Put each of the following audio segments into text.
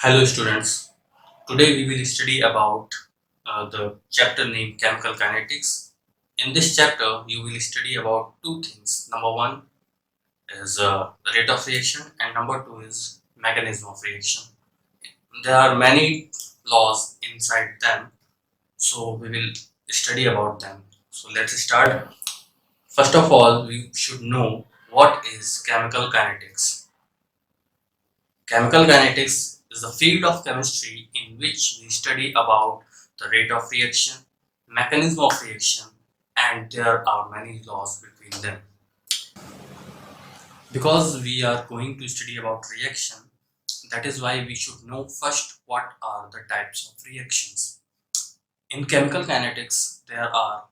Hello students, today we will study about the chapter named Chemical Kinetics. In this chapter you will study about two things. Number one is the rate of reaction and number two is mechanism of reaction. There are many laws inside them, so we will study about them. So let's start. First of all, we should know what is chemical kinetics. Chemical kinetics is the field of chemistry in which we study about the rate of reaction, mechanism of reaction, and there are many laws between them. Because we are going to study about reaction, that is why we should know first what are the types of reactions. In chemical kinetics, there are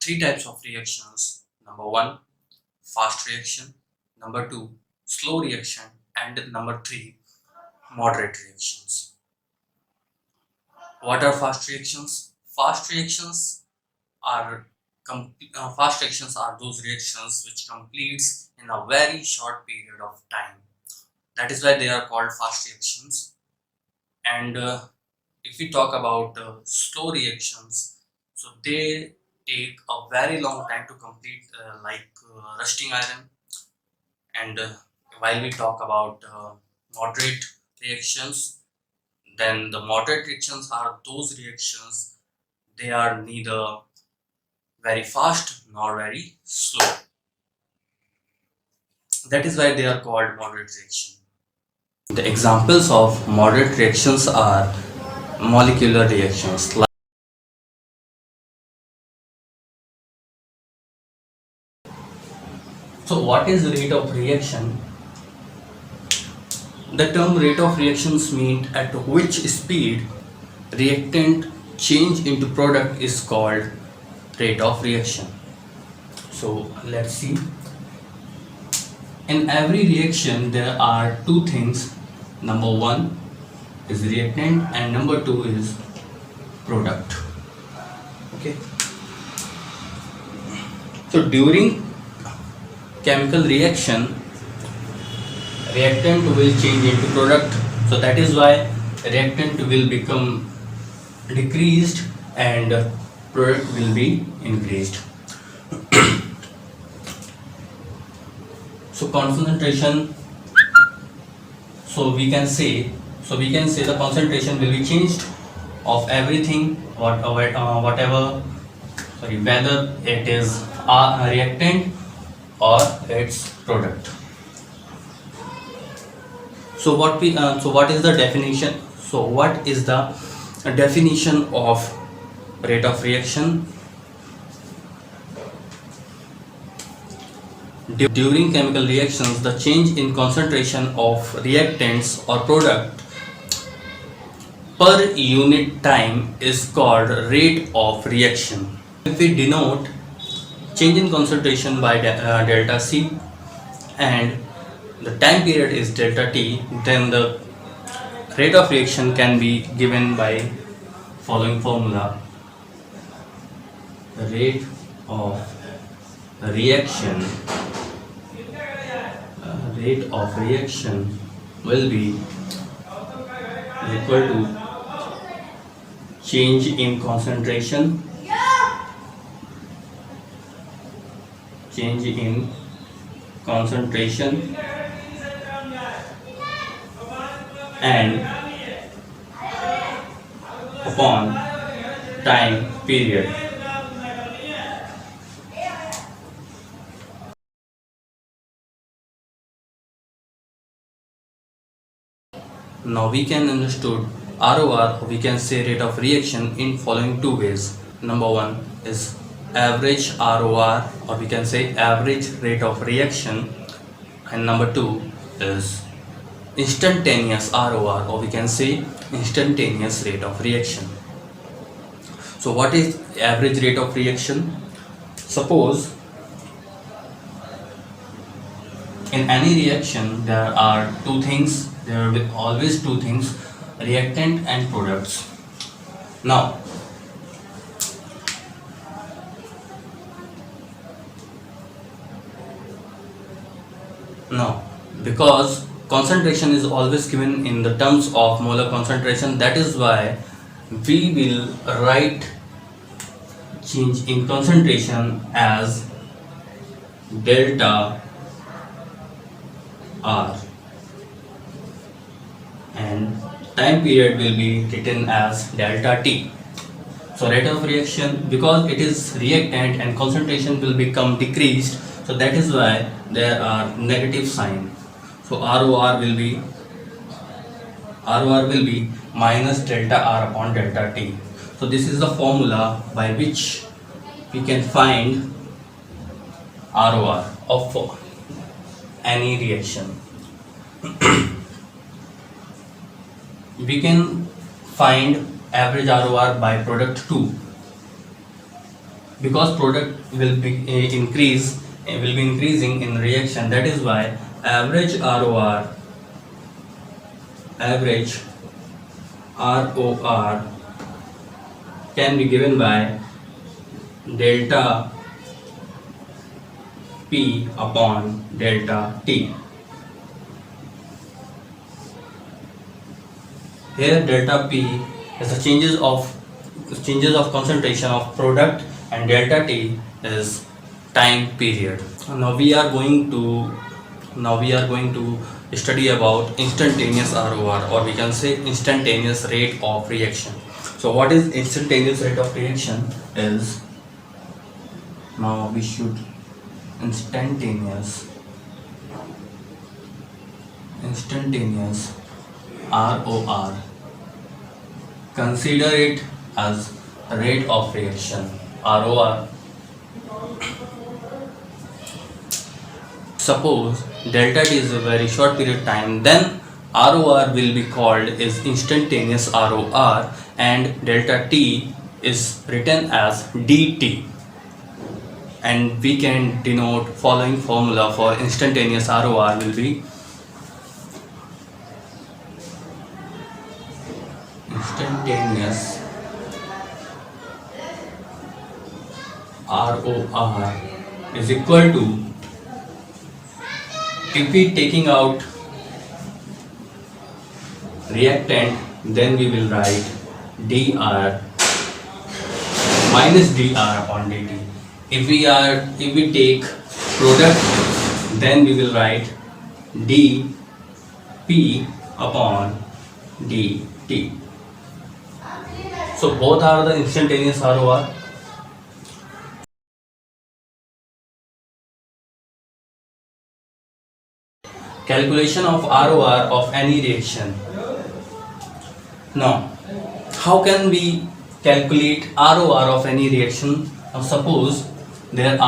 three types of reactions. Number one, fast reaction. Number two, slow reaction. And number three, moderate reactions. What are fast reactions? Are fast reactions are those reactions which completes in a very short period of time. That is why they are called fast reactions. And if we talk about slow reactions, so they take a very long time to complete, like rusting iron. And while we talk about moderate reactions, then the moderate reactions are those reactions, they are neither very fast nor very slow. That is why they are called moderate reaction. The examples of moderate reactions are molecular reactions. So what is the rate of reaction? The term rate of reactions means at which speed reactant change into product is called rate of reaction. So let's see. In every reaction there are two things. Number one is reactant and number two is product. Okay. So during chemical reaction, reactant will change into product. So that is why reactant will become decreased and product will be increased. So concentration, so we can say the concentration will be changed of everything, whatever, whether it is a reactant or its product. So what is the definition? So what is the definition of rate of reaction? During chemical reactions, the change in concentration of reactants or product per unit time is called rate of reaction. If we denote change in concentration by delta C and the time period is delta T, then the rate of reaction can be given by following formula. The rate of reaction will be equal to change in concentration and upon time period. Now we can understood ROR, we can say rate of reaction in following two ways. Number one is average ROR, or we can say average rate of reaction, and number two is instantaneous ROR, or we can say instantaneous rate of reaction. So what is average rate of reaction? Suppose in any reaction there are two things, there will be always two things, reactant and products. Now because concentration is always given in the terms of molar concentration. That is why we will write change in concentration as delta R, and time period will be written as delta T. So rate of reaction, because it is reactant and concentration will become decreased, so that is why there are negative sign. So ROR will be minus delta R upon delta T. So this is the formula by which we can find ROR of any reaction. We can find average ROR by product 2, because product will be increasing in reaction. That is why average ROR can be given by delta P upon delta T. Here delta P is the changes of concentration of product, and delta T is time period. Now we are going to study about instantaneous ROR, or we can say instantaneous rate of reaction. So what is instantaneous rate of reaction is, now we should instantaneous ROR, consider it as rate of reaction. ROR, suppose delta T is a very short period time, then ROR will be called as instantaneous ROR, and delta T is written as dt, and we can denote following formula for instantaneous ROR will be instantaneous ROR is equal to, if we taking out reactant, then we will write dr minus dr upon dt. If we take product, then we will write dp upon dt. So both are the instantaneous ROR. Calculation of ROR of any reaction. Now, how can we calculate ROR of any reaction? Now suppose there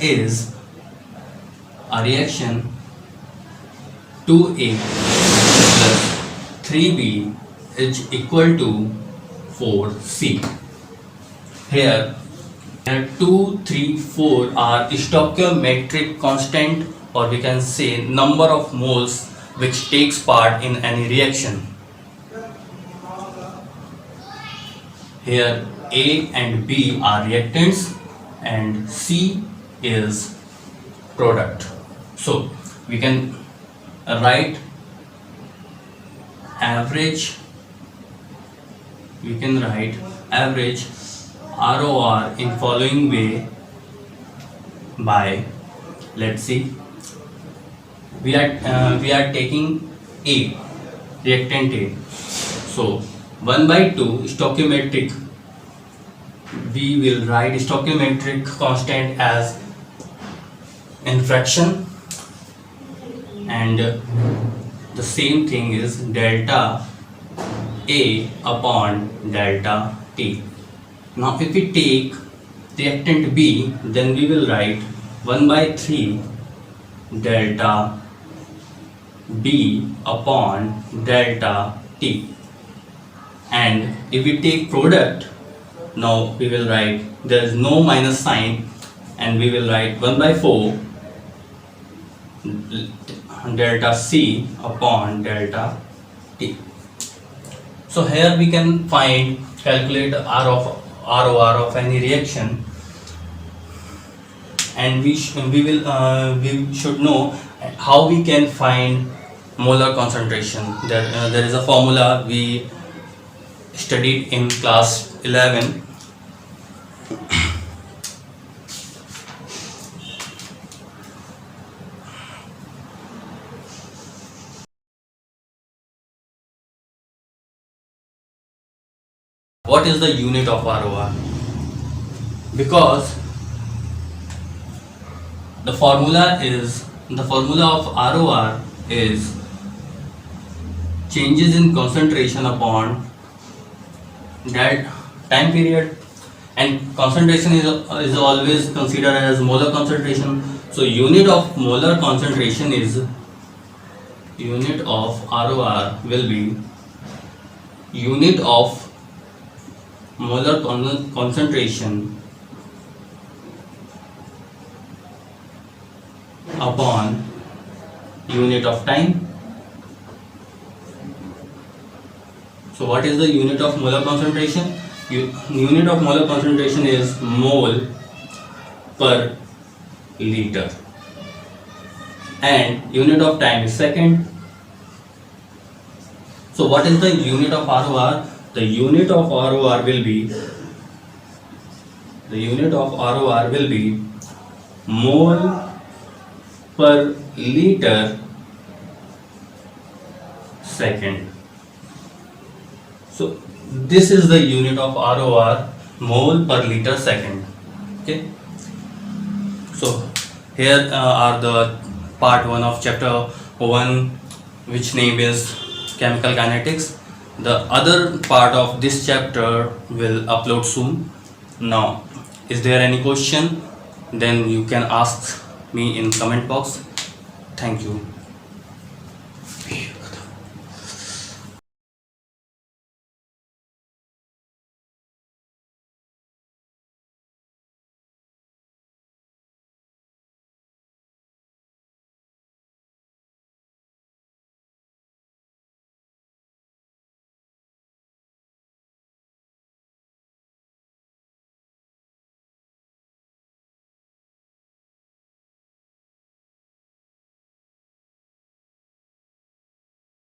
is a reaction 2A plus 3B is equal to 4C. Here 2, 3, 4 are stoichiometric constant, or we can say number of moles which takes part in any reaction. Here A and B are reactants and C is product. So we can write average ROR in following way by, let's see, we are taking A, reactant A. So 1 by 2 stoichiometric, we will write stoichiometric constant as in fraction, and the same thing is delta A upon delta T. Now if we take reactant B, then we will write 1 by 3 delta B upon delta T. And if we take product, now we will write, there is no minus sign, and we will write 1 by 4 delta C upon delta T. So here we can calculate ROR of any reaction, and we should know how we can find molar concentration. There is a formula we studied in class 11. What is the unit of ROR? Because the formula of ROR is changes in concentration upon that time period, and concentration is always considered as molar concentration. So unit of molar concentration is unit of ROR will be unit of molar concentration upon unit of time. So what is the unit of molar concentration? Unit of molar concentration is mole per liter, and unit of time is second. So what is the unit of ROR? The unit of ROR will be mole per liter second. So this is the unit of ROR, mole per liter second. Okay. So here are the part 1 of chapter 1, which name is chemical kinetics. The other part of this chapter will upload soon. Now, is there any question? Then you can ask me in comment box. Thank you.